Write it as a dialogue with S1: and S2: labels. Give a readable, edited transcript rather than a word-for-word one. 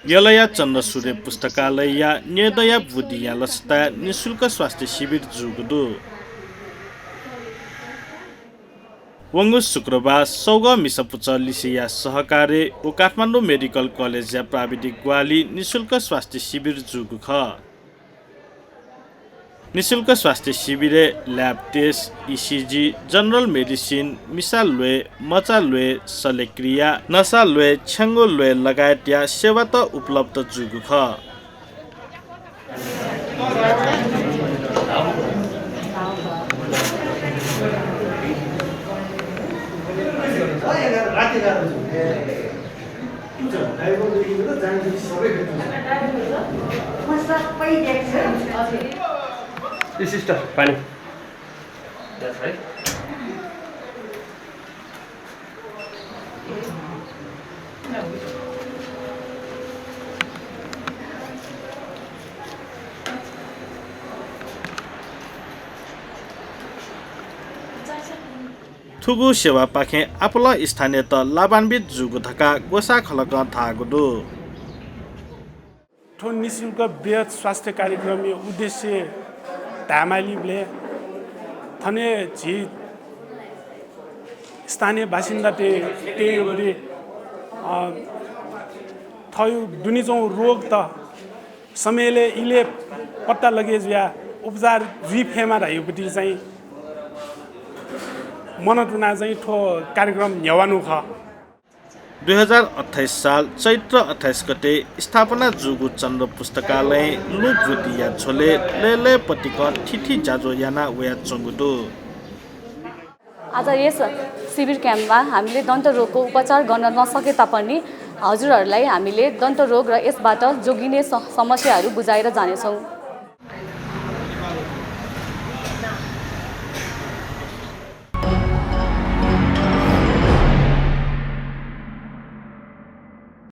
S1: यलया चन्द्र सूर्य पुस्तकालय या निर्दया बुद्धि या लस्ता निशुल्क स्वास्थ्य शिविर जुगुदु वंगु शुक्रबार सौग मिसपुच लिसिया सहकार्य ओ काठमाडौँ मेडिकल कलेज या प्राविधिक ग्वाली निशुल्क स्वास्थ्य शिविर जुगु ख निशुल्क स्वास्थ्य शिविर lab test ECG general medicine मिसा लोए मचा लोए शल्यक्रिया नसा लोए छ्याङ्गो लोए लगायत या सेवा त उपलब्ध जुगु ख
S2: Sister, pani. That's right.
S1: थुगु सेवा पाखे आपुला स्थानीय त लाभान्वित जुगु धका गोसा खलक थागुदु
S3: ठो निशुल्क वृहत स्वास्थ्य कार्यक्रम उद्देश्य धामालीले थने झी स्थानीय बासिन्दा ते थयो दुनिचौँ रोग त समयले इले पत्ता लगेज या उपचार फेमा रहेपछि चाहिँ मनतुना चाहिँ ठो कार्यक्रम न्यावानु ख
S1: 2028 साल चैत्र 28 गते स्थापना जुगु चन्द्र पुस्तकालय लुभुति या छोले लेले पटिक ठिठी जाजो याना वया चंगुदु
S4: आज यस शिविर क्याम्पमा हामीले दन्त रोगको उपचार गर्न नसके तापनि हजुरहरूलाई हामीले दन्त रोग र यसबाट जोगिने समस्याहरू बुझाएर जानेछौँ।